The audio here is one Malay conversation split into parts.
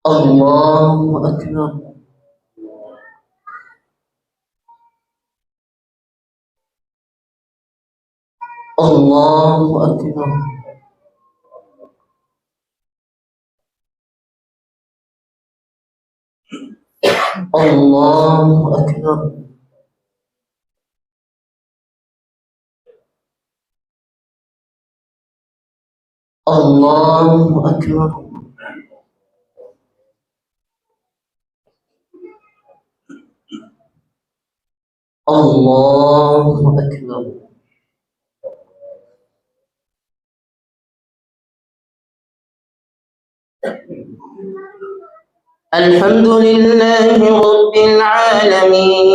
الله أكبر. الله أكبر. الله أكبر. الله أكبر. الله أكبر. الحمد لله رب العالمين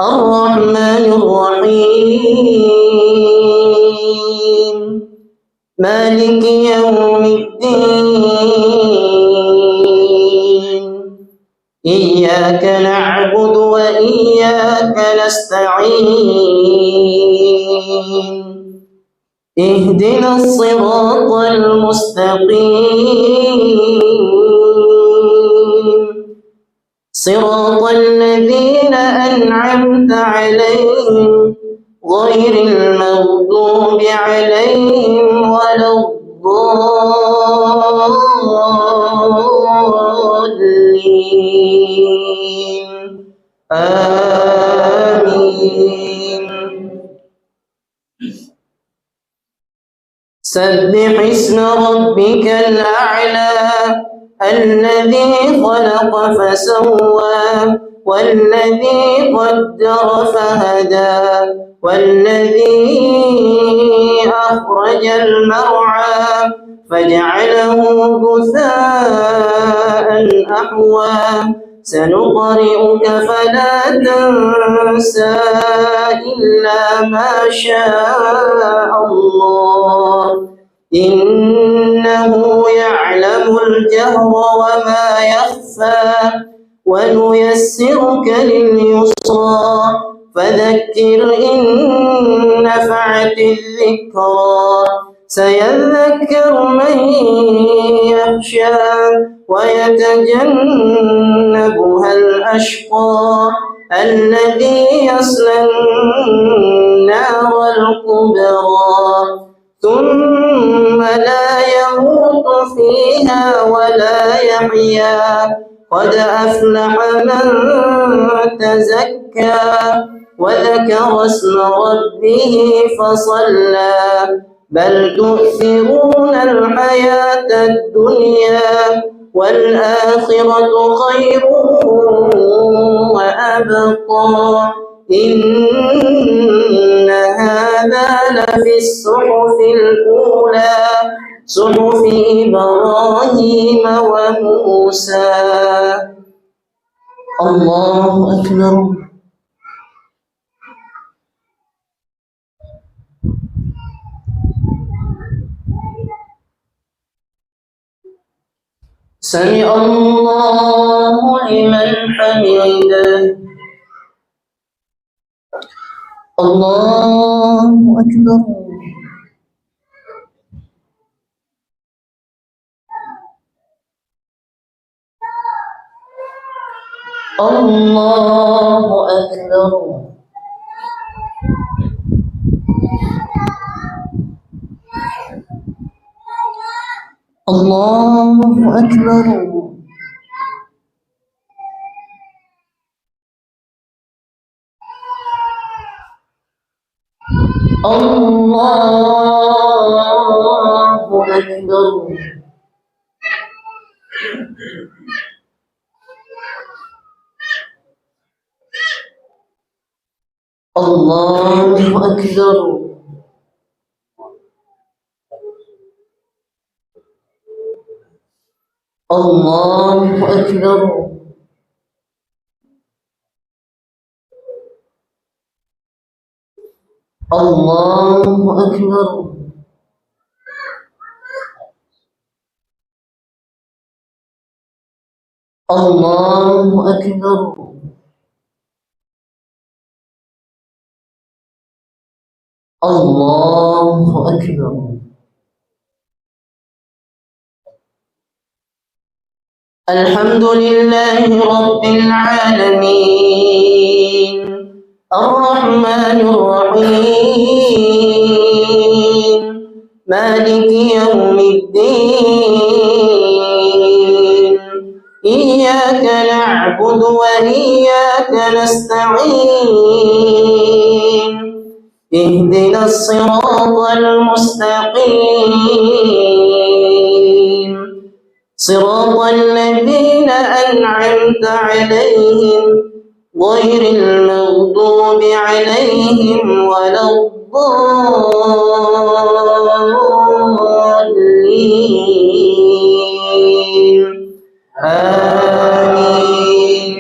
الرحمن الرحيم مالك يوم الدين إياك نعبد وإياك نستعين اهدنا الصراط المستقيم صراط الذين أنعمت عليهم غير المغضوب عليهم ولا الضالين آمين. سبح اسم ربك الأعلى الذي خلق فسوى والذي قدر فهدى والذي أخرج المرعى فجعله غثاء أحوى سنقرئك فلا تنسى إلا ما شاء الله إنه يعلم الجهر وما يخفى ونيسرك لليسرى فذكر إن نفعت الذكرى سيذكر من يخشى ويتجنبها الأشقى الذي يصلى النار الكبرى ثم لا يموت فيها ولا يحيا قد أفلح من تزكى وذكر اسم ربه فصلى بل تؤثرون الحياة الدنيا والآخرة خير وأبقى إن هذا لفي الصحف الأولى صحف إبراهيم وموسى. الله أكبر. سمع الله لمن حمده. الله أكبر. الله أكبر. الله أكبر. الله أكبر. الله أكبر. الله أكبر. الله أكبر. الله أكبر. الله أكبر. الحمد لله رب العالمين الرحمن الرحيم مالك يوم الدين إياك نعبد وإياك نستعين اهدنا الصراط المستقيم صراط الذين أنعمت عليهم غير المغضوب عليهم ولا الضالين آمين.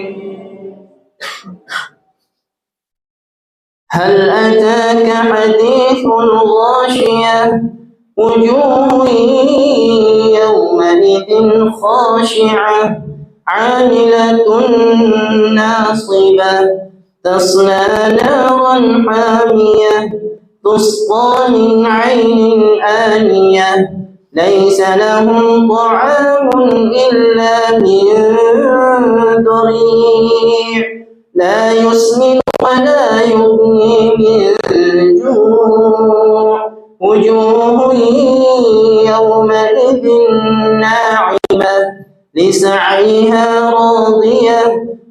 هل أتاك حديث الغاشية وجوه يومئذ خاشعة عاملة ناصبة تصلى نارا حامية تسقى من عين آنية ليس لهم طعام إلا من ضريع لا يسمن ولا يغني من جوع وجوه يومئذ ناعمة لسعيها راضية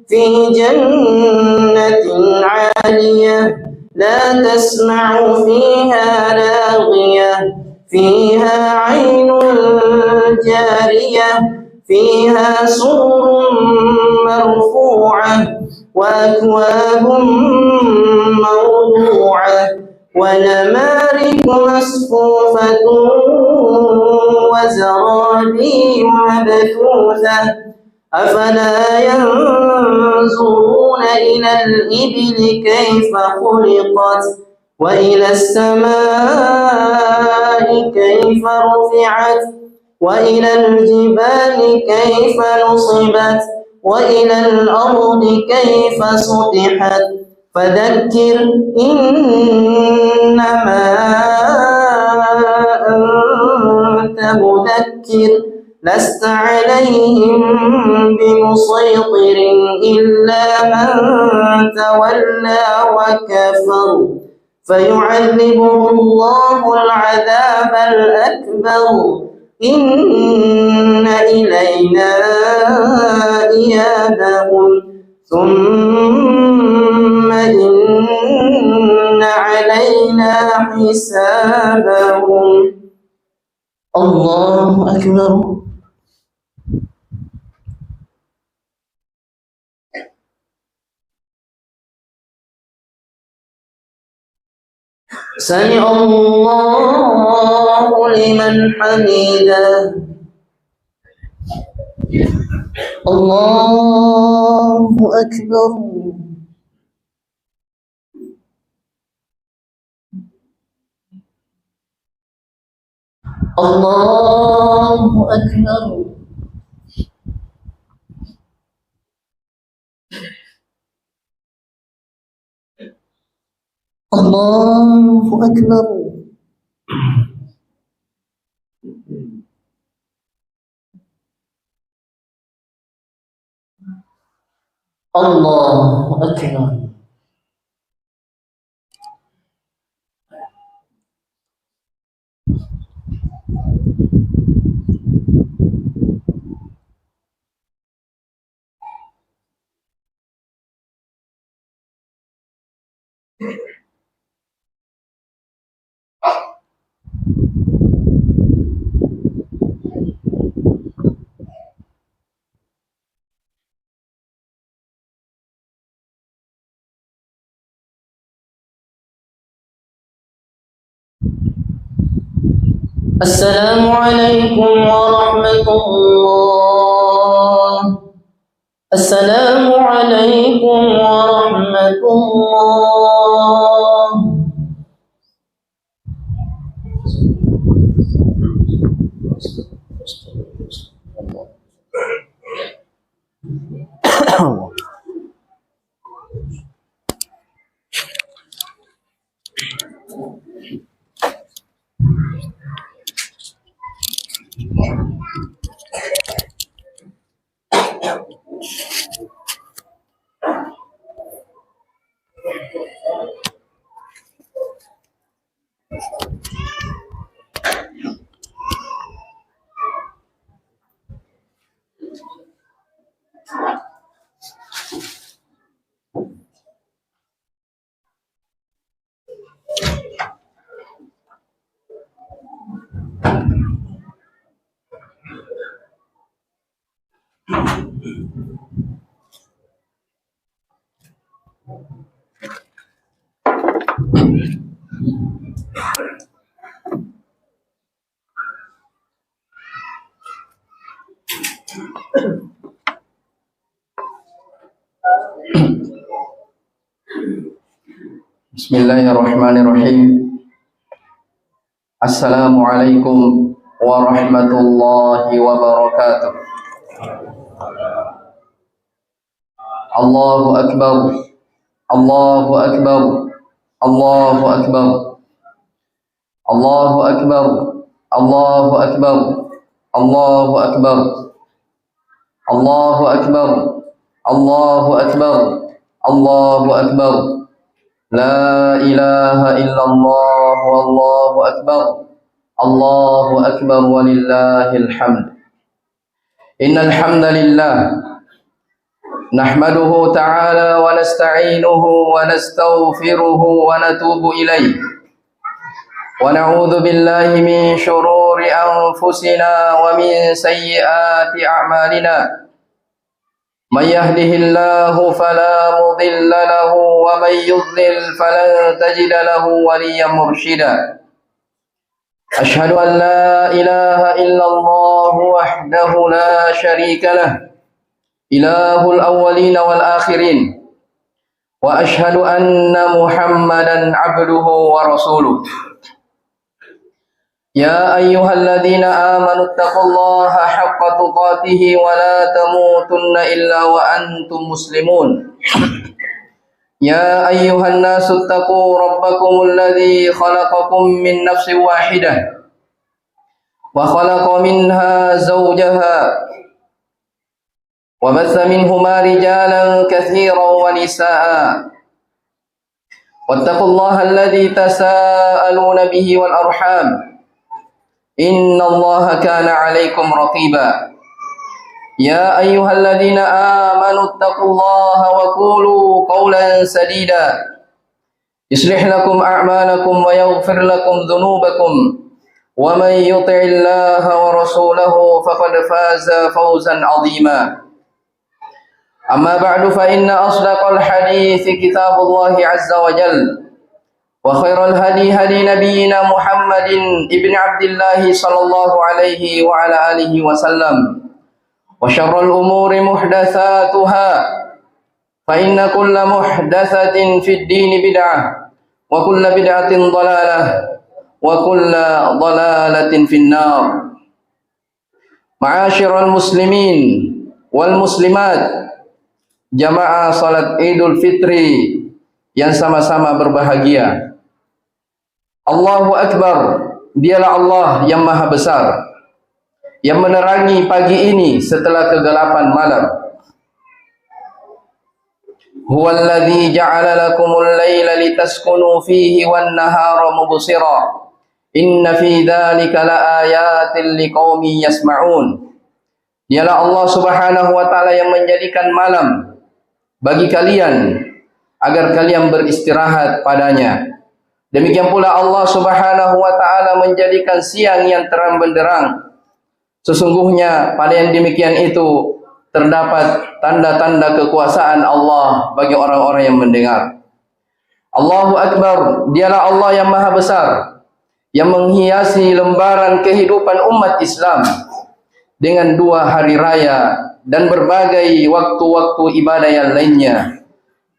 في جنة عالية لا تسمع فيها لاغية فيها عين جارية فيها سرر مرفوعة وأكواب موضوعة ونمارق مصفوفة وزرابي مبثوثة أفلا ينظرون إلى الإبل كيف خلقت وإلى السماء كيف رفعت وإلى الجبال كيف نصبت وإلى الأرض كيف سطحت فذكر إنما أنت مذكر لست عليهم بمسيطر إلا من تولى وكفر فيعذبه الله العذاب الأكبر إن إلينا إيابهم ثم إن علينا حسابهم. الله أكبر. سمع الله لمن حمده. الله أكبر. الله أكبر. الله أكبر. الله أكبر. السلام عليكم ورحمة الله. السلام عليكم ورحمة الله. Bismillahirrahmanirrahim. Assalamualaikum warahmatullahi wabarakatuh. Allahu akbar. Allahu akbar. Allahu akbar. Allahu akbar. Allahu akbar. Allahu akbar. Allahu akbar. Allahu akbar. Allahu akbar. La ilaha illallah wallahu akbar. Allahu akbar walillahil hamd. Innal hamdalillah nahmaduhu ta'ala wa nasta'inuhu wa nastaghfiruhu wa natubu ilayh. Wa na'udzu billahi min shururi anfusina wa min sayyiati a'malina. Man yahdihillahu fala mudilla lahu wa man yudlil falan tajida lahu waliyyan mursyida. Ashhadu an la ilaha illallah wahdahu la syarika lah, ilahul awwalin wal akhirin, wa ashhadu anna Muhammadan abduhu wa rasuluh. Ya ayyuhalladzina amanu taqullaha haqqa tuqatih wa la tamutunna illa wa antum muslimun. Ya ayyuhan nasu taqu rabbakumul ladzi khalaqakum min nafsin wahidah wa khalaqa minha zawjaha wa batha minhuma rijalan katsiran wa nisaa'a. Wattaqullaha alladzi tasaaluna bihi wal arham. Innallaha kana 'alaikum raqiba. Ya ayyuhalladzina amanu taqullaha wa qulu qawlan sadida yuslih lakum a'malakum wa yaghfir lakum dhunubakum wa man yuti'illaha wa rasulahu faqad faza fawzan 'azima. Amma ba'du fa inna asdaqal hadithi kitabullahi 'azza wa jalla wa khairal hadi hadi nabiyyina Muhammadin ibni Abdillah sallallahu alaihi wa ala alihi wa sallam. Wa syarrul umuri muhdatsatuha fa inna kulla muhdatsatin fid din bid'ah wa kulla bid'atin dhalalah wa kulla dhalalatin finnar. Ma'asyiral muslimin wal muslimat, jamaah salat Idul Fitri yang sama-sama berbahagia. Allahu akbar, dialah Allah yang maha besar, yang menerangi pagi ini setelah kegelapan malam. Huwallazi ja'ala lakumul laila litaskunu fihi wan nahara mubsira. Inna fi dzalika laayatin liqaumin yasma'un. Dialah Allah Subhanahu wa taala yang menjadikan malam bagi kalian agar kalian beristirahat padanya. Demikian pula Allah Subhanahu wa taala menjadikan siang yang terang benderang. Sesungguhnya pada yang demikian itu terdapat tanda-tanda kekuasaan Allah bagi orang-orang yang mendengar. Allahu akbar, dialah Allah yang maha besar, yang menghiasi lembaran kehidupan umat Islam dengan 2 hari raya dan berbagai waktu-waktu ibadah yang lainnya.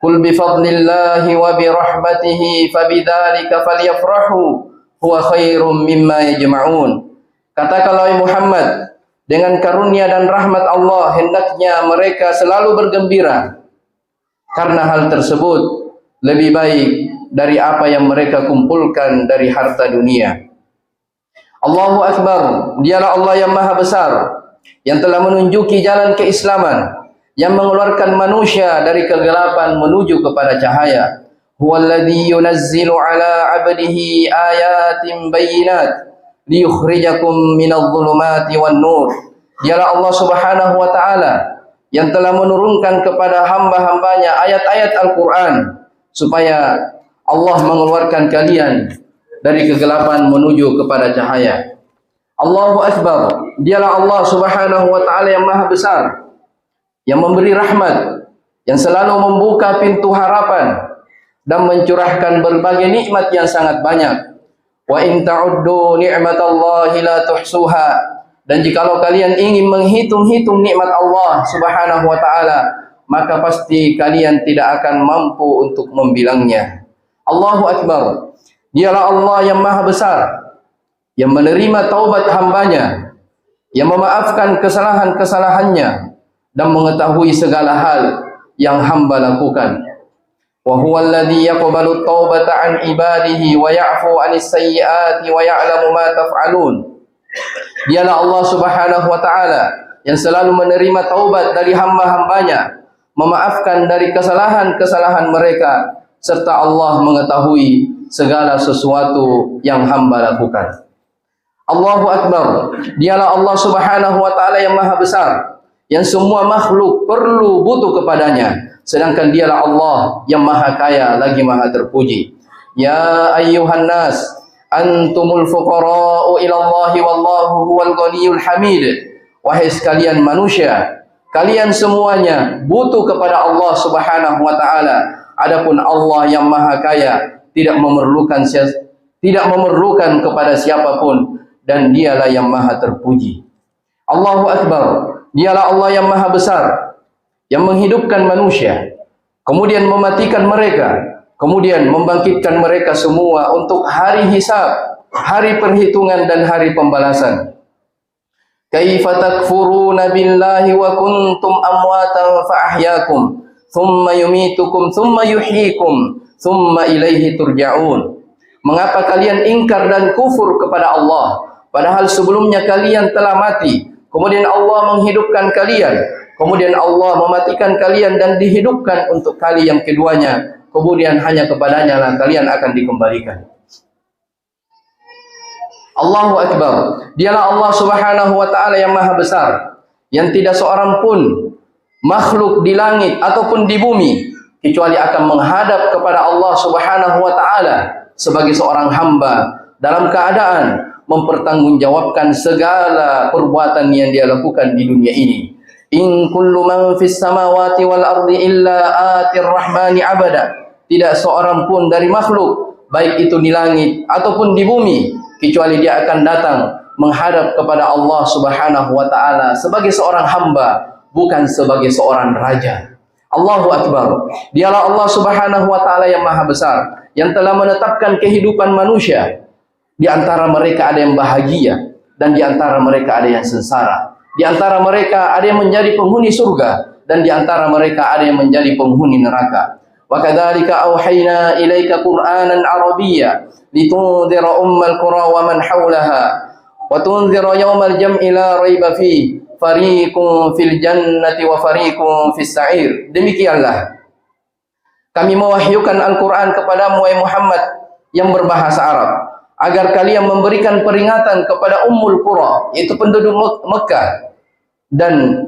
Qul bi fadlillahi wa bi rahmatihi fabidzalika falyafrahu huwa khairum mimma yajma'un. Katakanlah Muhammad, dengan karunia dan rahmat Allah hendaknya mereka selalu bergembira, karena hal tersebut lebih baik dari apa yang mereka kumpulkan dari harta dunia. Allahu akbar, dialah Allah yang maha besar, yang telah menunjuki jalan keislaman, yang mengeluarkan manusia dari kegelapan menuju kepada cahaya. Huwallazi yunazzilu ala 'abdihi ayatin bayyinat liyukhrijakum minadh-dhulumati wan-nur. Dialah Allah Subhanahu wa taala yang telah menurunkan kepada hamba-hambanya ayat-ayat Al-Qur'an supaya Allah mengeluarkan kalian dari kegelapan menuju kepada cahaya. Allahu akbar, dialah Allah Subhanahu wa taala yang maha besar, yang memberi rahmat, yang selalu membuka pintu harapan dan mencurahkan berbagai nikmat yang sangat banyak. Wa in ta'uddu ni'matallahi la tuhsuha. Dan jikalau kalian ingin menghitung-hitung nikmat Allah Subhanahu wa taala, maka pasti kalian tidak akan mampu untuk membilangnya. Allahu Akbar. Dialah Allah yang maha besar, yang menerima taubat hambanya, yang memaafkan kesalahan-kesalahannya, dan mengetahui segala hal yang hamba lakukan. Wa huwa alladhi yaqbalu taubata an ibadihi wa ya'fu 'anis sayyiati wa ya'lamu ma taf'alun. Dialah Allah Subhanahu wa taala yang selalu menerima taubat dari hamba-hambanya, memaafkan dari kesalahan-kesalahan mereka, serta Allah mengetahui segala sesuatu yang hamba lakukan. Allahu Akbar. Dialah Allah Subhanahu wa taala yang maha besar, yang semua makhluk perlu butuh kepadanya, sedangkan dialah Allah yang maha kaya lagi maha terpuji. Ya ayyuhan nas, antumul fuqara'u ila Allah wallahu huwal ghaniyyul hamid. Wahai sekalian manusia, kalian semuanya butuh kepada Allah Subhanahu wa taala, adapun Allah yang maha kaya tidak memerlukan kepada siapapun, dan dialah yang maha terpuji. Allahu Akbar. Dialah Allah yang maha besar, yang menghidupkan manusia, kemudian mematikan mereka, kemudian membangkitkan mereka semua untuk hari hisab, hari perhitungan dan hari pembalasan. Kaifa takfuruna billahi wa kuntum amwatan fa ahyaakum thumma yumitukum thumma yuhyikum thumma ilaihi turja'un. Mengapa kalian ingkar dan kufur kepada Allah, padahal sebelumnya kalian telah mati, kemudian Allah menghidupkan kalian, kemudian Allah mematikan kalian dan dihidupkan untuk kali yang keduanya, kemudian hanya kepadanya lah kalian akan dikembalikan. Allahu Akbar. Dialah Allah Subhanahu wa taala yang maha besar, yang tidak seorang pun makhluk di langit ataupun di bumi kecuali akan menghadap kepada Allah Subhanahu wa taala sebagai seorang hamba dalam keadaan mempertanggungjawabkan segala perbuatan yang dia lakukan di dunia ini. In kullu man fis samawati wal ardi illa atir rahmani abada. Tidak seorang pun dari makhluk, baik itu di langit ataupun di bumi, kecuali dia akan datang menghadap kepada Allah Subhanahu wa taala sebagai seorang hamba, bukan sebagai seorang raja. Allahu Akbar. Dialah Allah Subhanahu wa taala yang maha besar, yang telah menetapkan kehidupan manusia. Di antara mereka ada yang bahagia, dan di antara mereka ada yang sengsara. Di antara mereka ada yang menjadi penghuni surga, dan di antara mereka ada yang menjadi penghuni neraka. Wa kadzalika auhayna ilaika Qur'anan Arabiyya litundhira ummal qura wa man haulaha wa tunzira yawmal jam'i la raiba fihi fariqun fil jannati wa fariqun fis sa'ir. Demikianlah kami mewahyukan Al-Qur'an kepadamu wahai Muhammad yang berbahasa Arab, agar kalian memberikan peringatan kepada Ummul Qura, yaitu penduduk Mekah dan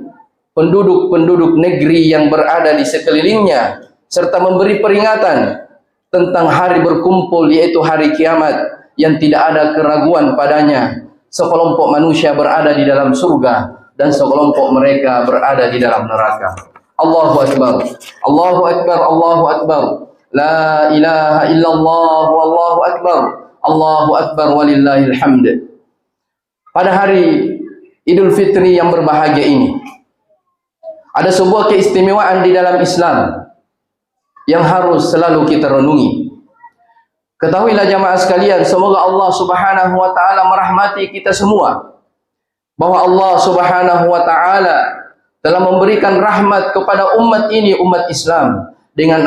penduduk-penduduk negeri yang berada di sekelilingnya, serta memberi peringatan tentang hari berkumpul, yaitu hari kiamat yang tidak ada keraguan padanya. Sekelompok manusia berada di dalam surga dan sekelompok mereka berada di dalam neraka. Allahu Akbar. Allahu Akbar. Allahu Akbar. La ilaha illallah wallahu akbar. Allahu Akbar walillahil hamd. Pada hari Idul Fitri yang berbahagia ini, ada sebuah keistimewaan di dalam Islam yang harus selalu kita renungi. Ketahuilah jamaah sekalian, semoga Allah Subhanahu wa taala merahmati kita semua, bahwa Allah Subhanahu wa taala telah memberikan rahmat kepada umat ini, umat Islam, dengan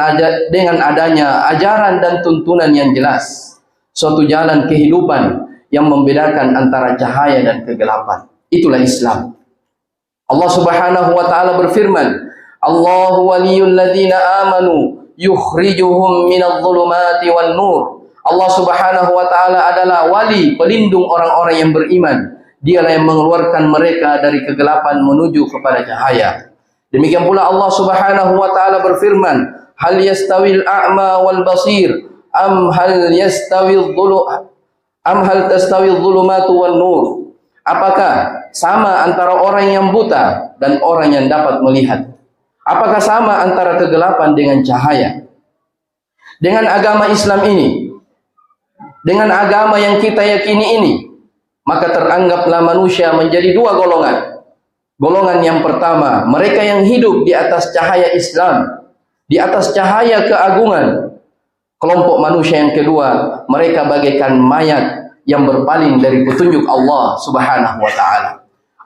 adanya ajaran dan tuntunan yang jelas, suatu jalan kehidupan yang membedakan antara cahaya dan kegelapan. Itulah Islam. Allah Subhanahu wa taala berfirman, Allahu waliyul ladzina amanu yukhrijuhum minadh dhulumati wan nur. Allah Subhanahu wa taala adalah wali, pelindung orang-orang yang beriman. Dialah yang mengeluarkan mereka dari kegelapan menuju kepada cahaya. Demikian pula Allah Subhanahu wa taala berfirman, hal yastawil a'ma wal basir am hal tastawil dhulumatu wan nur. Apakah sama antara orang yang buta dan orang yang dapat melihat? Apakah sama antara kegelapan dengan cahaya? Dengan agama Islam ini, dengan agama yang kita yakini ini, maka teranggaplah manusia menjadi dua golongan. Golongan yang pertama, mereka yang hidup di atas cahaya Islam, di atas cahaya keagungan, Kelompok manusia yang kedua, mereka bagaikan mayat yang berpaling dari petunjuk Allah Subhanahu wa taala.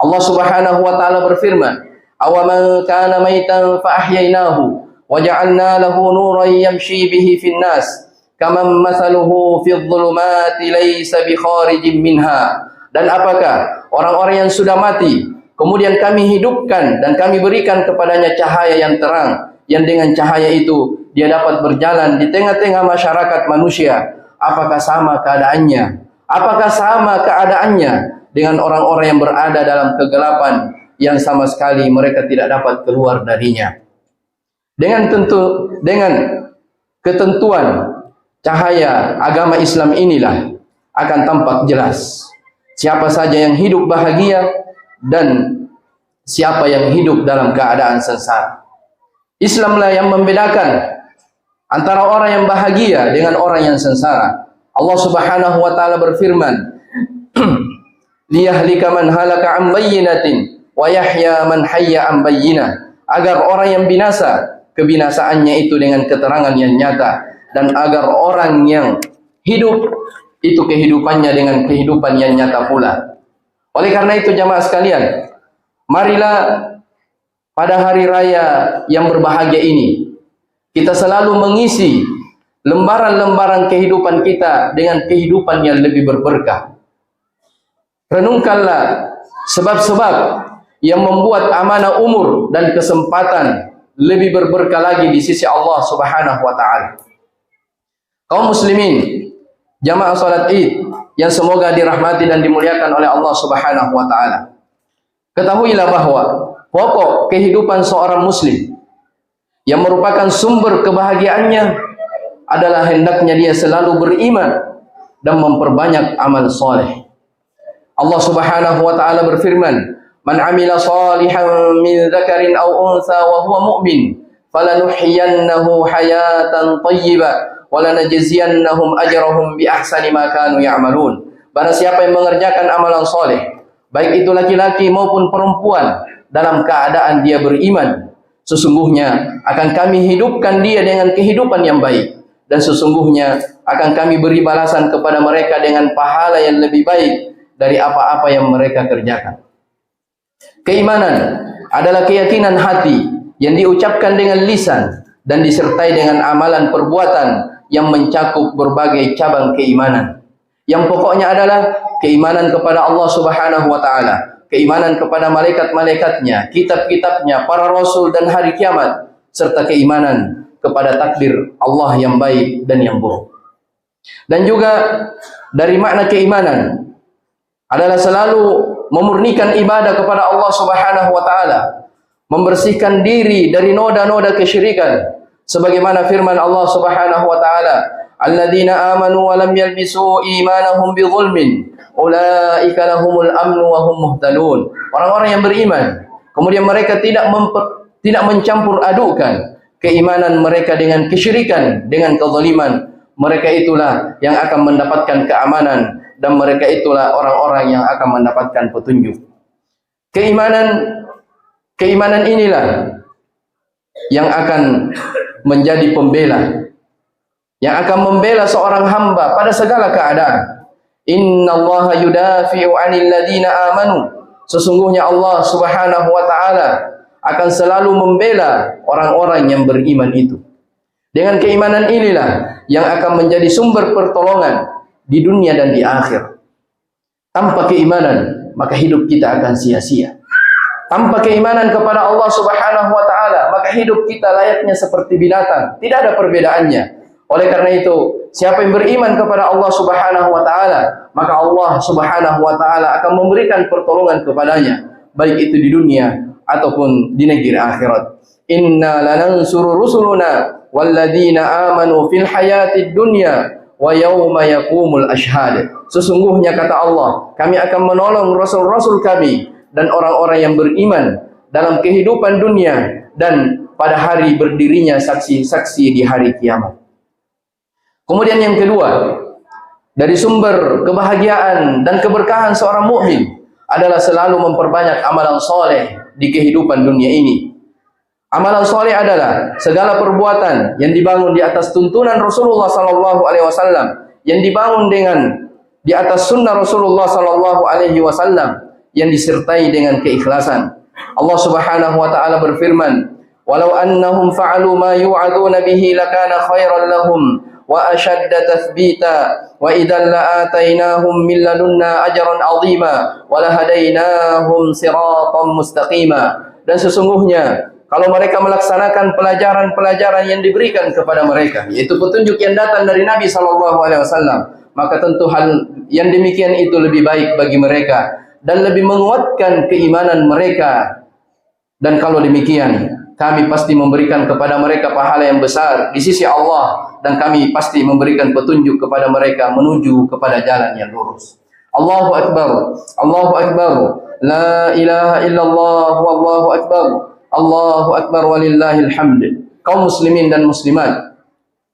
Allah Subhanahu wa taala berfirman, "Awaman kana maitan fa ahyainahu wa ja'alna lahu nuran yamshi bihi fin nas, kaman mathaluhu fidh dhulumati laysa bi kharijin minha." Dan apakah orang-orang yang sudah mati kemudian kami hidupkan dan kami berikan kepadanya cahaya yang terang, yang dengan cahaya itu dia dapat berjalan di tengah-tengah masyarakat manusia. Apakah sama keadaannya? Apakah sama keadaannya dengan orang-orang yang berada dalam kegelapan yang sama sekali mereka tidak dapat keluar darinya? Dengan ketentuan cahaya agama Islam inilah akan tampak jelas siapa saja yang hidup bahagia dan siapa yang hidup dalam keadaan sengsara. Islamlah yang membedakan antara orang yang bahagia dengan orang yang sengsara. Allah Subhanahu wa taala berfirman, "Liyahlika man halaka an bayyinatin wa yahya man hayya an bayyinah." Agar orang yang binasa, kebinasaannya itu dengan keterangan yang nyata, dan agar orang yang hidup itu kehidupannya dengan kehidupan yang nyata pula. Oleh karena itu jamaah sekalian, marilah pada hari raya yang berbahagia ini kita selalu mengisi lembaran-lembaran kehidupan kita dengan kehidupan yang lebih berberkah. Renungkanlah sebab-sebab yang membuat amanah umur dan kesempatan lebih berberkah lagi di sisi Allah Subhanahu wa taala. Kaum muslimin, jamaah salat Id yang semoga dirahmati dan dimuliakan oleh Allah Subhanahu wa taala. Ketahuilah bahwa pokok kehidupan seorang muslim yang merupakan sumber kebahagiaannya adalah hendaknya dia selalu beriman dan memperbanyak amal soleh. Allah Subhanahu wa taala berfirman, "Man 'amila shalihan min dzakarin aw untha wa huwa mu'min, falanuhyiyannahu hayatan thayyibah wa lanajziyannahum ajrahum bi ahsani ma kanu ya'malun." Barang siapa yang mengerjakan amalan soleh, baik itu laki-laki maupun perempuan, dalam keadaan dia beriman, sesungguhnya akan kami hidupkan dia dengan kehidupan yang baik, dan sesungguhnya akan kami beri balasan kepada mereka dengan pahala yang lebih baik dari apa-apa yang mereka kerjakan. Keimanan adalah keyakinan hati yang diucapkan dengan lisan dan disertai dengan amalan perbuatan yang mencakup berbagai cabang keimanan. Yang pokoknya adalah keimanan kepada Allah Subhanahu wa taala, keimanan kepada malaikat-malaikatnya, kitab-kitabnya, para rasul dan hari kiamat, serta keimanan kepada takdir Allah yang baik dan yang buruk. Dan juga dari makna keimanan adalah selalu memurnikan ibadah kepada Allah Subhanahu wa taala, membersihkan diri dari noda-noda kesyirikan, sebagaimana firman Allah Subhanahu wa taala, "Alladzina amanu wa lam yalbisu imanahum bidzulmin, ulaika lahumul amnu wa hum muhtadun." Orang-orang yang beriman, kemudian mereka tidak mencampur adukan keimanan mereka dengan kesyirikan, dengan kezaliman, mereka itulah yang akan mendapatkan keamanan, dan mereka itulah orang-orang yang akan mendapatkan petunjuk. Keimanan inilah yang akan menjadi pembela, yang akan membela seorang hamba pada segala keadaan. Innallaha yudafi'u 'anil ladzina amanu. Sesungguhnya Allah Subhanahu wa taala akan selalu membela orang-orang yang beriman itu. Dengan keimanan inilah yang akan menjadi sumber pertolongan di dunia dan di akhir. Tanpa keimanan, maka hidup kita akan sia-sia. Tanpa keimanan kepada Allah Subhanahu wa taala, maka hidup kita layaknya seperti binatang, tidak ada perbedaannya. Oleh karena itu, siapa yang beriman kepada Allah Subhanahu wa taala, maka Allah Subhanahu wa taala akan memberikan pertolongan kepadanya, baik itu di dunia ataupun di negeri akhirat. Inna lanansuru rusuluna walladzina amanu fil hayatid dunya wa yauma yaqumul ashhad. Sesungguhnya kata Allah, kami akan menolong rasul-rasul kami dan orang-orang yang beriman dalam kehidupan dunia dan pada hari berdirinya saksi-saksi di hari kiamat. Kemudian yang kedua, dari sumber kebahagiaan dan keberkahan seorang mukmin adalah selalu memperbanyak amalan soleh di kehidupan dunia ini. Amalan soleh adalah segala perbuatan yang dibangun di atas tuntunan Rasulullah sallallahu alaihi wasallam, yang dibangun dengan di atas sunnah Rasulullah sallallahu alaihi wasallam, yang disertai dengan keikhlasan. Allah Subhanahu wa taala berfirman, "Walau annahum fa'alu ma yu'aduna bihi lakana khairan lahum wa ashadda tathbita wa idzan la'atainahum min ladunna ajran 'azima wa lahadainahum siratan mustaqima." Dan sesungguhnya kalau mereka melaksanakan pelajaran-pelajaran yang diberikan kepada mereka, yaitu petunjuk yang datang dari Nabi SAW, maka tentu hal yang demikian itu lebih baik bagi mereka dan lebih menguatkan keimanan mereka. Dan kalau demikian, kami pasti memberikan kepada mereka pahala yang besar di sisi Allah, dan kami pasti memberikan petunjuk kepada mereka menuju kepada jalan yang lurus. Allahu Akbar, Allahu Akbar, la ilaha illallah, wallahu akbar, Allahu Akbar walillahil hamd. Kaum muslimin dan muslimat,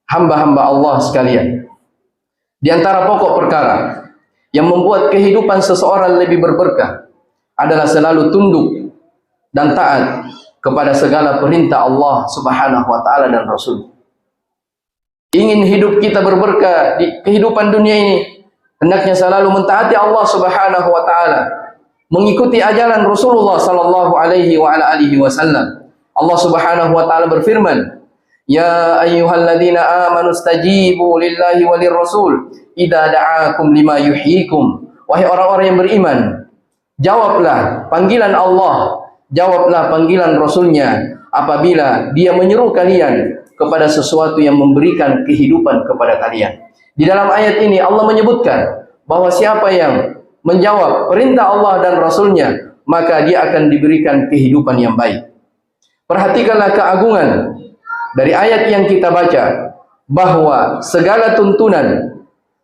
hamba-hamba Allah sekalian, di antara pokok perkara yang membuat kehidupan seseorang lebih berberkah adalah selalu tunduk dan taat kepada segala perintah Allah Subhanahu wa taala dan Rasul. Ingin hidup kita berberkah di kehidupan dunia ini, hendaknya selalu mentaati Allah Subhanahu wa taala, mengikuti ajaran Rasulullah sallallahu alaihi wa ala alihi wasallam. Allah Subhanahu wa taala berfirman, "Ya ayyuhalladzina amanu stajibu lillahi walir rasul idza da'akum lima yuhyikum." Wahai orang-orang yang beriman, jawablah panggilan Allah, jawablah panggilan Rasulnya apabila dia menyeru kalian kepada sesuatu yang memberikan kehidupan kepada kalian. Di dalam ayat ini Allah menyebutkan bahwa siapa yang menjawab perintah Allah dan Rasulnya, maka dia akan diberikan kehidupan yang baik. Perhatikanlah keagungan dari ayat yang kita baca, bahwa segala tuntunan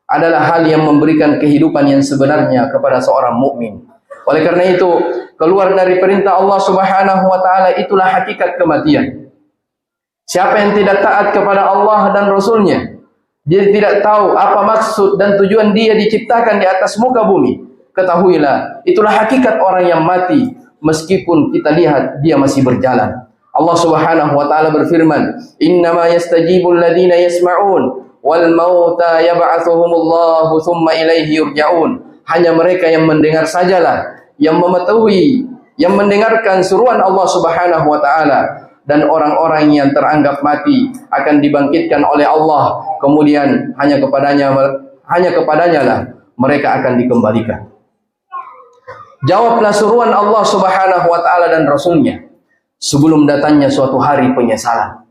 adalah hal yang memberikan kehidupan yang sebenarnya kepada seorang mukmin. Oleh karena itu, keluar dari perintah Allah Subhanahu wa taala itulah hakikat kematian. Siapa yang tidak taat kepada Allah dan Rasulnya, dia tidak tahu apa maksud dan tujuan dia diciptakan di atas muka bumi, ketahuilah itulah hakikat orang yang mati meskipun kita lihat dia masih berjalan. Allah Subhanahu wa taala berfirman, "Innama yastajibul ladzina yasma'un wal mauta yab'atsuhumullahu tsumma ilaihi yurja'un." Hanya mereka yang mendengar sajalah yang mengetahui, yang mendengarkan seruan Allah Subhanahu wa taala, dan orang-orang yang teranggap mati akan dibangkitkan oleh Allah, kemudian hanya kepadanya lah mereka akan dikembalikan. Jawablah seruan Allah Subhanahu wa taala dan Rasulnya sebelum datangnya suatu hari penyesalan.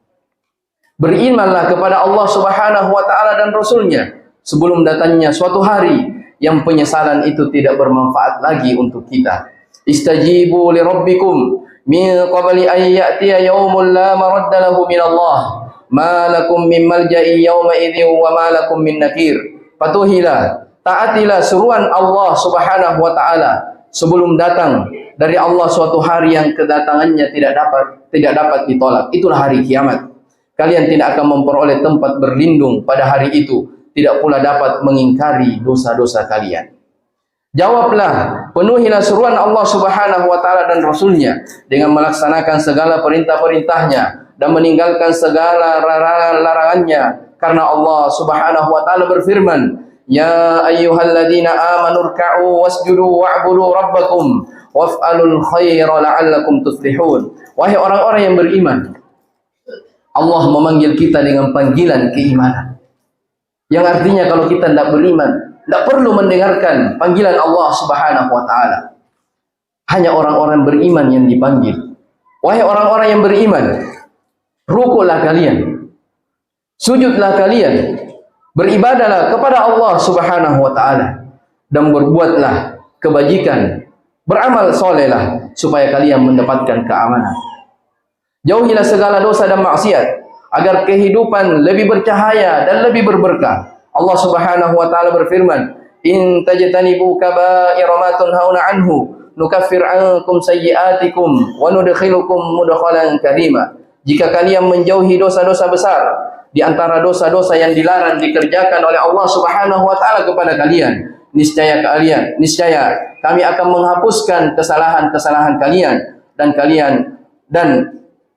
Berimanlah kepada Allah Subhanahu wa taala dan Rasulnya sebelum datangnya suatu hari yang penyesalan itu tidak bermanfaat lagi untuk kita. Istajibu li rabbikum min qabli an ya'tiya yaumun la maradda lahu min Allah ma lakum min malja'i yawma idzin wa ma lakum min nakir. Patuhilah, taatilah seruan Allah Subhanahu wa taala sebelum datang dari Allah suatu hari yang kedatangannya tidak dapat ditolak. Itulah hari kiamat. Kalian tidak akan memperoleh tempat berlindung pada hari itu, tidak pula dapat mengingkari dosa-dosa kalian. Jawablah, penuhilah seruan Allah Subhanahu wa taala dan Rasulnya dengan melaksanakan segala perintah-perintahnya dan meninggalkan segala larangan-larangannya, karena Allah Subhanahu wa taala berfirman, "Ya ayyuhalladzina amanu ruk'u wasjudu wa'budu rabbakum waf'alul khaira la'allakum tuflihun." Wahai orang-orang yang beriman, Allah memanggil kita dengan panggilan keimanan, yang artinya kalau kita tidak beriman, tidak perlu mendengarkan panggilan Allah Subhanahu wa taala. Hanya orang-orang beriman yang dipanggil. Wahai orang-orang yang beriman, rukuklah kalian, sujudlah kalian, beribadahlah kepada Allah Subhanahu wa taala, dan berbuatlah kebajikan, beramal solehlah supaya kalian mendapatkan keamanan. Jauhilah segala dosa dan maksiat agar kehidupan lebih bercahaya dan lebih berberkah. Allah Subhanahu wa taala berfirman, "In tajtanibu kaba'ira ma tunhauna anhu nukaffir ankum sayyi'atikum wa nudkhilukum mudkhalan karima." Jika kalian menjauhi dosa-dosa besar di antara dosa-dosa yang dilarang dikerjakan oleh Allah Subhanahu wa taala kepada kalian, niscaya kami akan menghapuskan kesalahan-kesalahan kalian dan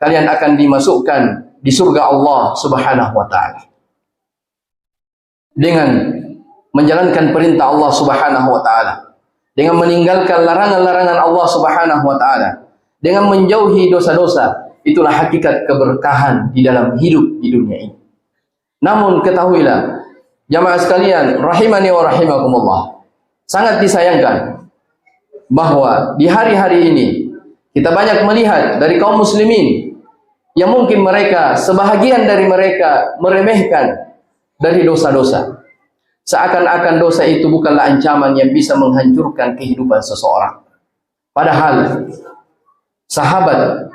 kalian akan dimasukkan di surga Allah Subhanahu wa taala. Dengan menjalankan perintah Allah Subhanahu wa taala, dengan meninggalkan larangan-larangan Allah Subhanahu wa taala, dengan menjauhi dosa-dosa, itulah hakikat keberkahan di dalam hidup di dunia ini. Namun ketahuilah jamaah sekalian rahimani wa rahimakumullah, sangat disayangkan bahwa di hari-hari ini kita banyak melihat dari kaum muslimin yang mungkin mereka, sebahagian dari mereka meremehkan dari dosa-dosa. Seakan-akan dosa itu bukanlah ancaman yang bisa menghancurkan kehidupan seseorang. Padahal sahabat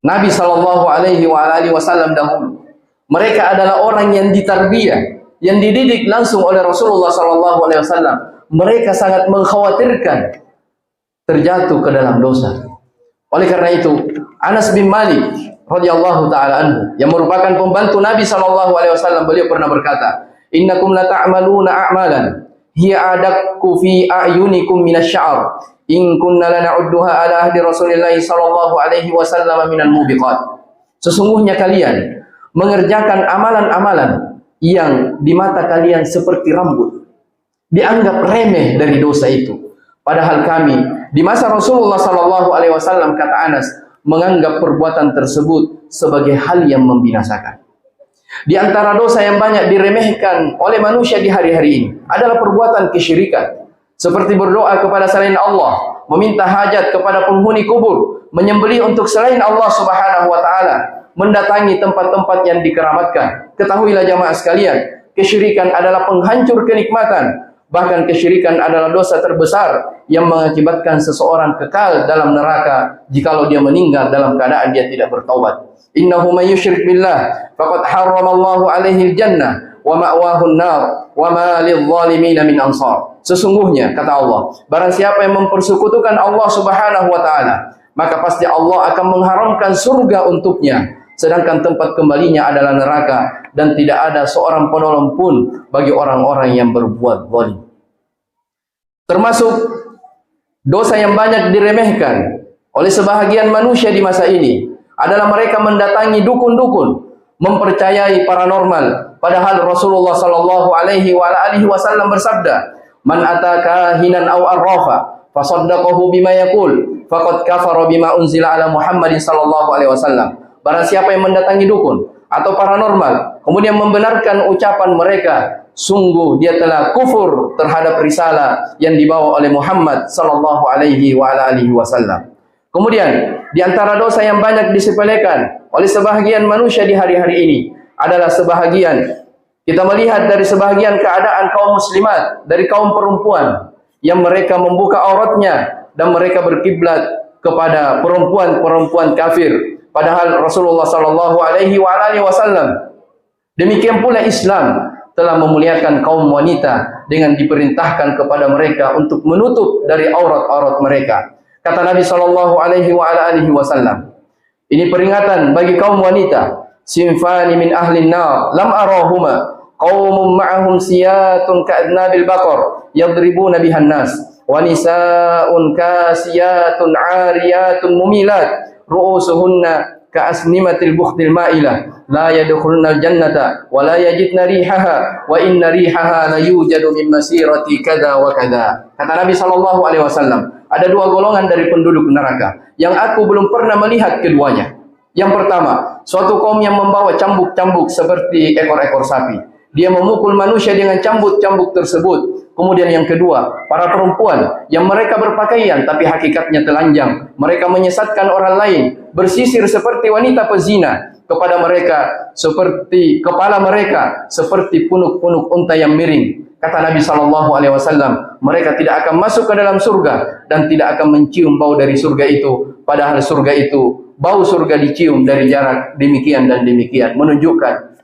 Nabi sallallahu alaihi wasallam dahulu, mereka adalah orang yang ditarbiyah, yang dididik langsung oleh Rasulullah sallallahu alaihi wasallam. Mereka sangat mengkhawatirkan terjatuh ke dalam dosa. Oleh karena itu, Anas bin Malik radhiyallahu taala anhu, yang merupakan pembantu Nabi sallallahu alaihi wasallam, beliau pernah berkata, "Innakum la ta'maluna a'malan hiya adakku fi a'yunikum minasy-sya'r in kunna lana'udduha ala ahdi Rasulillah sallallahu alaihi wasallam minal mubiqat." Sesungguhnya kalian mengerjakan amalan-amalan yang di mata kalian seperti rambut, dianggap remeh dari dosa itu. Padahal kami di masa Rasulullah sallallahu alaihi wasallam, kata Anas, menganggap perbuatan tersebut sebagai hal yang membinasakan. Di antara dosa yang banyak diremehkan oleh manusia di hari-hari ini adalah perbuatan kesyirikan, seperti berdoa kepada selain Allah, meminta hajat kepada penghuni kubur, menyembelih untuk selain Allah Subhanahu wa taala, mendatangi tempat-tempat yang dikeramatkan. Ketahuilah jamaah sekalian, kesyirikan adalah penghancur kenikmatan. Bahkan kesyirikan adalah dosa terbesar yang mengakibatkan seseorang kekal dalam neraka jikalau dia meninggal dalam keadaan dia tidak bertaubat. Innahu may yusyrik billah faqad harramallahu alaihi al-jannah wa ma'wahu an-nar wa ma lidh-dhalimin min ansar. Sesungguhnya kata Allah, barang siapa yang mempersekutukan Allah Subhanahu wa taala, maka pasti Allah akan mengharamkan surga untuknya, sedangkan tempat kembalinya adalah neraka, dan tidak ada seorang penolong pun bagi orang-orang yang berbuat zalim. Termasuk dosa yang banyak diremehkan oleh sebahagian manusia di masa ini adalah mereka mendatangi dukun-dukun, mempercayai paranormal, padahal Rasulullah sallallahu alaihi wasallam bersabda, "Man ataka hinan aw arrafa fasaddaqahu bima yaqul faqad kafara bima unzila ala Muhammadin sallallahu alaihi wasallam." Barang siapa yang mendatangi dukun atau paranormal kemudian membenarkan ucapan mereka, sungguh dia telah kufur terhadap risalah yang dibawa oleh Muhammad sallallahu alaihi wasallam. Kemudian di antara dosa yang banyak disepelekan oleh sebahagian manusia di hari-hari ini adalah sebahagian, kita melihat dari sebahagian keadaan kaum muslimat, dari kaum perempuan yang mereka membuka auratnya dan mereka berkiblat kepada perempuan-perempuan kafir. Padahal Rasulullah sallallahu alaihi wasallam, demikian pula Islam, telah memuliakan kaum wanita dengan diperintahkan kepada mereka untuk menutup dari aurat-aurat mereka. Kata Nabi sallallahu alaihi wasallam, ini peringatan bagi kaum wanita, sinfani min ahlin nar lam arahuma qaumun ma'ahum siyatun ka'adnabil baqar yadribuna bihan nas wa nisaa'un kasiyatun 'ariyatun mumilat ru'usuhunna ka'asnimatil bukhtil ma'ilah la yadkhulunal jannata wa la yajidna rihaha wa inna rihaha la yujadu min masirati kada wa kada. Kata Nabi sallallahu alaihi wasallam, ada dua golongan dari penduduk neraka yang aku belum pernah melihat keduanya. Yang pertama, suatu kaum yang membawa cambuk-cambuk seperti ekor-ekor sapi. Dia memukul manusia dengan cambuk-cambuk tersebut. Kemudian yang kedua, para perempuan yang mereka berpakaian tapi hakikatnya telanjang. Mereka menyesatkan orang lain, bersisir seperti wanita pezina. Kepada mereka seperti kepala mereka seperti punuk-punuk unta yang miring. Kata Nabi sallallahu alaihi wasallam, mereka tidak akan masuk ke dalam surga dan tidak akan mencium bau dari surga itu, padahal surga itu, bau surga dicium dari jarak demikian dan demikian, menunjukkan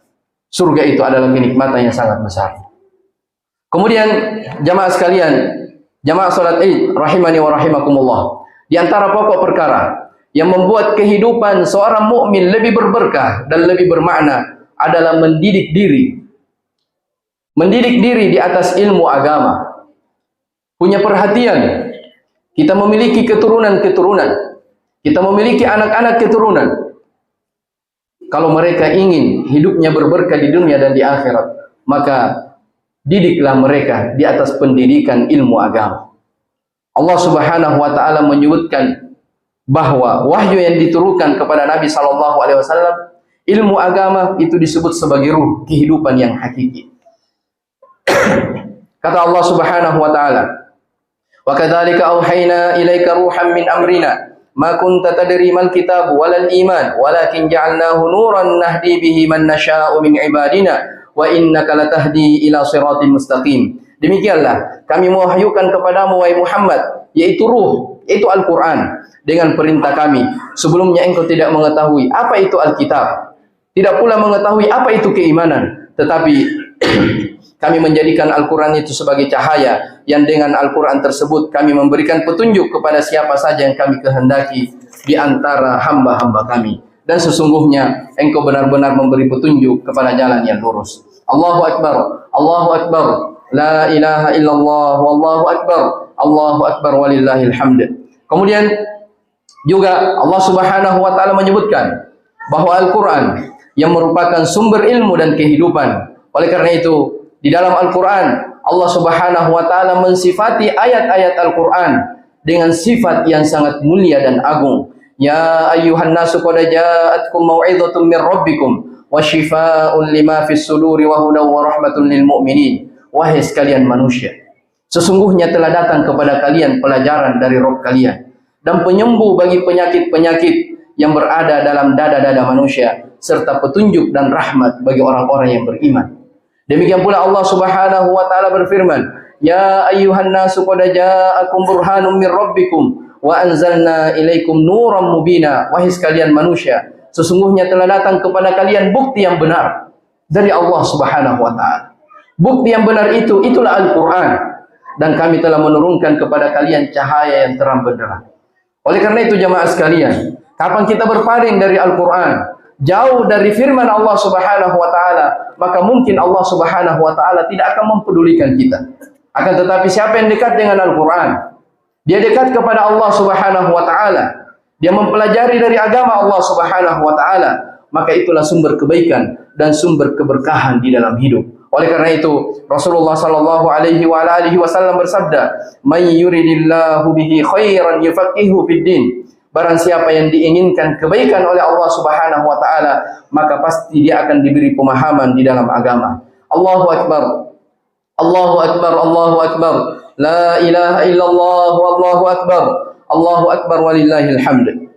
surga itu adalah kenikmatan yang sangat besar. Kemudian jamaah sekalian, jamaah salat Id rahimani wa rahimakumullah, di antara pokok perkara yang membuat kehidupan seorang mukmin lebih berberkah dan lebih bermakna adalah mendidik diri. Mendidik diri di atas ilmu agama. Punya perhatian. Kita memiliki keturunan-keturunan. Kita memiliki anak-anak keturunan. kalau mereka ingin hidupnya berberkah di dunia dan di akhirat, maka didiklah mereka di atas pendidikan ilmu agama. Allah Subhanahu wa taala menyebutkan bahwa wahyu yang diturunkan kepada Nabi sallallahu alaihi wasallam, ilmu agama itu disebut sebagai ruh kehidupan yang hakiki. Kata Allah Subhanahu wa taala, "Wa kadzalika auhayna ilaika ruhan min amrina ma kunta tadri mal kitab walal iman walakin ja'alnahu nuran nahdi bihi man nasha'u min ibadina wa innaka latahdi ila siratin mustaqim." Demikianlah kami mewahyukan kepadamu wahai Muhammad, yaitu ruh, yaitu Al-Qur'an, dengan perintah kami. Sebelumnya engkau tidak mengetahui apa itu Alkitab, tidak pula mengetahui apa itu keimanan, tetapi kami menjadikan Al-Quran itu sebagai cahaya, yang dengan Al-Quran tersebut kami memberikan petunjuk kepada siapa saja yang kami kehendaki di antara hamba-hamba kami. Dan sesungguhnya engkau benar-benar memberi petunjuk kepada jalan yang lurus. Allahu Akbar, Allahu Akbar, la ilaha illallah, wallahu akbar, Allahu Akbar walillahil hamd. Kemudian juga Allah Subhanahu wa taala menyebutkan bahwa Al-Quran yang merupakan sumber ilmu dan kehidupan. Oleh karena itu, di dalam Al-Quran, Allah Subhanahu wa taala mensifati ayat-ayat Al-Quran dengan sifat yang sangat mulia dan agung. Ya ayyuhan nasu qad ja'atkum mau'izatun min rabbikum wa shifaa'un lima fis suduri wa hudaw wa rahmatun lil mu'minin. Wahai sekalian manusia, sesungguhnya telah datang kepada kalian pelajaran dari Rabb kalian dan penyembuh bagi penyakit-penyakit yang berada dalam dada-dada manusia, serta petunjuk dan rahmat bagi orang-orang yang beriman. Demikian pula Allah Subhanahu wa taala berfirman, "Ya ayyuhan nasu qad ja'akum burhanum min rabbikum wa anzalna ilaikum nuran mubina." Wahai sekalian manusia, sesungguhnya telah datang kepada kalian bukti yang benar dari Allah Subhanahu wa taala. Bukti yang benar itu, itulah Al-Quran, dan kami telah menurunkan kepada kalian cahaya yang terang benderang. Oleh karena itu jamaah sekalian, kapan kita berpaling dari Al-Quran, jauh dari firman Allah Subhanahu wa taala, maka mungkin Allah Subhanahu wa taala tidak akan mempedulikan kita. Akan tetapi siapa yang dekat dengan Al-Quran, dia dekat kepada Allah Subhanahu wa taala, dia mempelajari dari agama Allah Subhanahu wa taala, maka itulah sumber kebaikan dan sumber keberkahan di dalam hidup. Oleh karena itu Rasulullah sallallahu alaihi wa alihi wasallam bersabda, "May yuridillahu bihi khairan yufaqihu fid din." Barang siapa yang diinginkan kebaikan oleh Allah Subhanahu wa taala, maka pasti dia akan diberi pemahaman di dalam agama. Allahu Akbar, Allahu Akbar, Allahu Akbar, la ilaha illallah, wallahu akbar, Allahu Akbar walillahil hamd.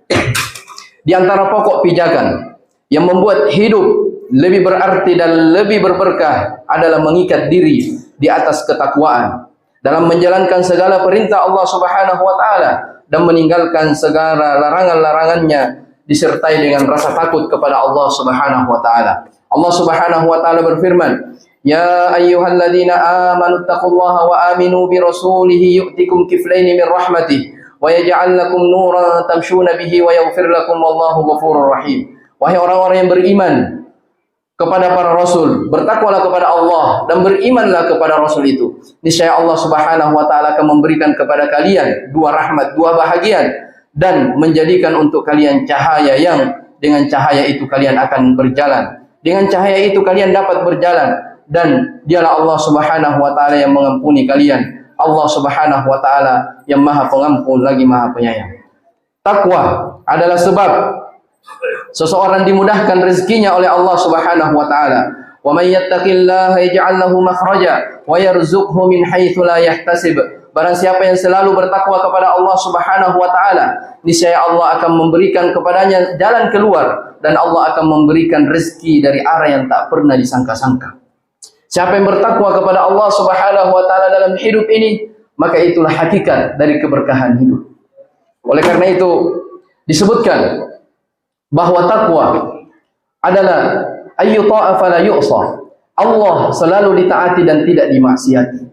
Di antara pokok pijakan yang membuat hidup lebih berarti dan lebih berberkah adalah mengikat diri di atas ketakwaan dalam menjalankan segala perintah Allah Subhanahu wa taala dan meninggalkan segala larangan-larangannya, disertai dengan rasa takut kepada Allah Subhanahu wa taala. Allah Subhanahu wa taala berfirman, "Ya ayyuhalladzina amanu taqullaha wa aminu bi rasulihi yu'tikum kiflaini min rahmatih wa yaj'al lakum nuran tamshuna bihi wa yaghfir lakum wallahu ghafurur rahim." Wahai orang-orang yang beriman kepada para rasul, bertakwalah kepada Allah dan berimanlah kepada rasul itu. Niscaya Allah Subhanahu wa taala akan memberikan kepada kalian dua rahmat, dua bahagian, dan menjadikan untuk kalian cahaya yang dengan cahaya itu kalian akan berjalan. Dengan cahaya itu kalian dapat berjalan, dan dialah Allah Subhanahu wa taala yang mengampuni kalian. Allah Subhanahu wa taala yang Maha Pengampun lagi Maha Penyayang. Takwa adalah sebab seseorang dimudahkan rezekinya oleh Allah Subhanahu wa taala. Wa may yattaqillaha yaj'al lahu makhraja wa yarzuqhu min haitsu la yahtasib. Barang siapa yang selalu bertakwa kepada Allah Subhanahu wa taala, niscaya Allah akan memberikan kepadanya jalan keluar, dan Allah akan memberikan rezeki dari arah yang tak pernah disangka-sangka. Siapa yang bertakwa kepada Allah Subhanahu wa taala dalam hidup ini, maka itulah hakikat dari keberkahan hidup. Oleh karena itu disebutkan bahwa takwa adalah ayyuta'a fala yu'sa. Allah selalu ditaati dan tidak dimaksiati.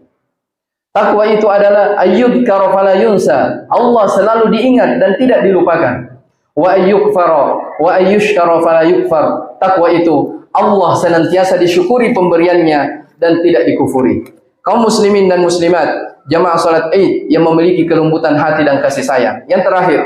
Takwa itu adalah ayyudhkara fala yunsa. Allah selalu diingat dan tidak dilupakan. Wa ayyukfara wa ayyushkara fala yukfar. Takwa itu Allah senantiasa disyukuri pemberiannya dan tidak dikufuri. Kaum muslimin dan muslimat, jamaah salat Id yang memiliki kelembutan hati dan kasih sayang. Yang terakhir,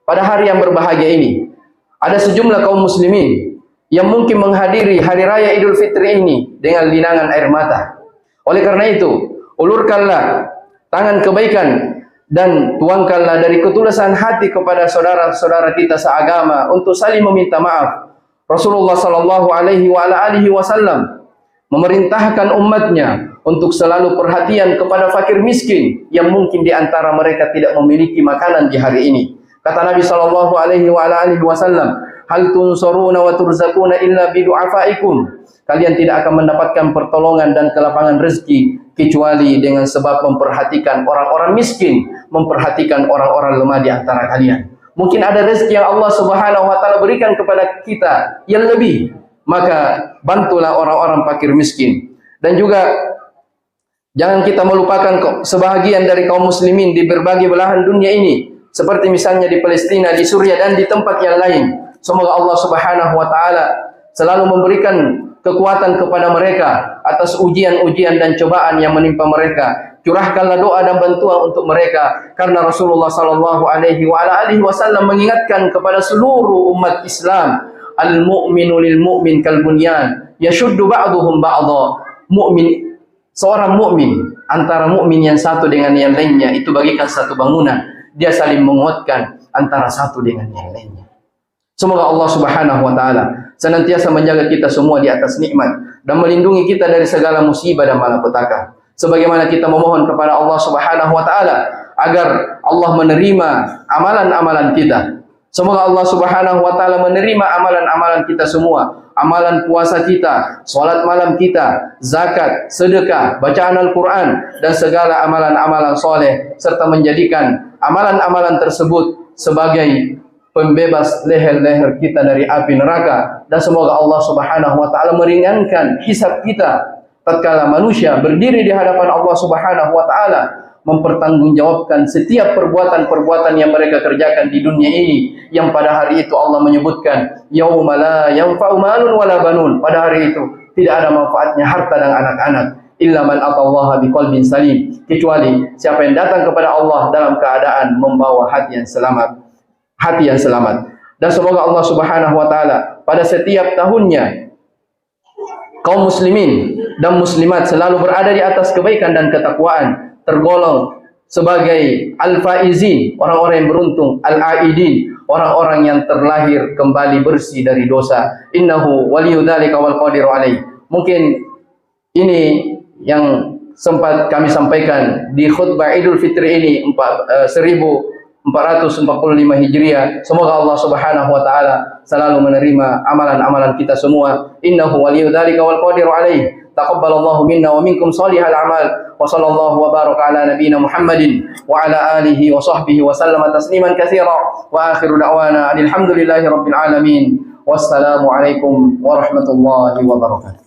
pada hari yang berbahagia ini, ada sejumlah kaum muslimin yang mungkin menghadiri hari raya Idul Fitri ini dengan linangan air mata. Oleh karena itu, ulurkanlah tangan kebaikan dan tuangkanlah dari ketulusan hati kepada saudara-saudara kita seagama untuk saling meminta maaf. Rasulullah sallallahu alaihi wasallam memerintahkan umatnya untuk selalu perhatian kepada fakir miskin yang mungkin di antara mereka tidak memiliki makanan di hari ini. Kata Nabi sallallahu alaihi wasallam, "Hal tunsuruna wa turzaquna illa bi du'afaikum." Kalian tidak akan mendapatkan pertolongan dan kelapangan rezeki kecuali dengan sebab memperhatikan orang-orang miskin, memperhatikan orang-orang lemah di antara kalian. Mungkin ada rezeki yang Allah Subhanahu wa taala berikan kepada kita yang lebih, maka bantulah orang-orang fakir miskin. Dan juga jangan kita melupakan sebahagian dari kaum muslimin di berbagai belahan dunia ini, seperti misalnya di Palestina, di Suriah dan di tempat yang lain. Semoga Allah Subhanahu wa taala selalu memberikan kekuatan kepada mereka atas ujian-ujian dan cobaan yang menimpa mereka. Curahkanlah doa dan bantuan untuk mereka, karena Rasulullah sallallahu alaihi wasallam mengingatkan kepada seluruh umat Islam, al-mu'minu lil mu'min kal bunyan yashuddu ba'duhum ba'dha. Mukmin, seorang mukmin antara mukmin yang satu dengan yang lainnya itu bagikan satu bangunan, dia saling menguatkan antara satu dengan yang lainnya. Semoga Allah Subhanahu wa taala senantiasa menjaga kita semua di atas nikmat dan melindungi kita dari segala musibah dan malapetaka. Sebagaimana kita memohon kepada Allah Subhanahu wa taala agar Allah menerima amalan-amalan kita. Semoga Allah Subhanahu wa taala menerima amalan-amalan kita semua, amalan puasa kita, salat malam kita, zakat, sedekah, bacaan Al-Qur'an dan segala amalan-amalan soleh, serta menjadikan amalan-amalan tersebut sebagai pembebas leher-leher kita dari api neraka. Dan semoga Allah Subhanahu wa taala meringankan hisab kita tatkala manusia berdiri di hadapan Allah Subhanahu wa taala mempertanggungjawabkan setiap perbuatan-perbuatan yang mereka kerjakan di dunia ini, yang pada hari itu Allah menyebutkan yauma la yanfa'u malun wala banun. Pada hari itu tidak ada manfaatnya harta dan anak-anak, illa man atallaha biqalbin salim, kecuali siapa yang datang kepada Allah dalam keadaan membawa hati yang selamat. Dan semoga Allah Subhanahu wa taala pada setiap tahunnya kaum muslimin dan muslimat selalu berada di atas kebaikan dan ketakwaan, tergolong sebagai al-faizin, orang-orang yang beruntung, al-aidin, orang-orang yang terlahir kembali bersih dari dosa. Innahu waliyudzalika wal qadiru alaih. Mungkin ini yang sempat kami sampaikan di khutbah Idul Fitri ini 1445 Hijriah. Semoga Allah Subhanahu wa taala selalu menerima amalan-amalan kita semua. Innahu waliyudzalika wal qadiru alaih. Taqabbalallahu minna wa minkum shalihal a'mal. Wa sallallahu wa baraka ala nabiyyina Muhammadin wa ala alihi wa sahbihi wa sallama tasliman katsira. Wa akhiru da'wana alhamdulillahi rabbil alamin. Wassalamu alaikum warahmatullahi wabarakatuh.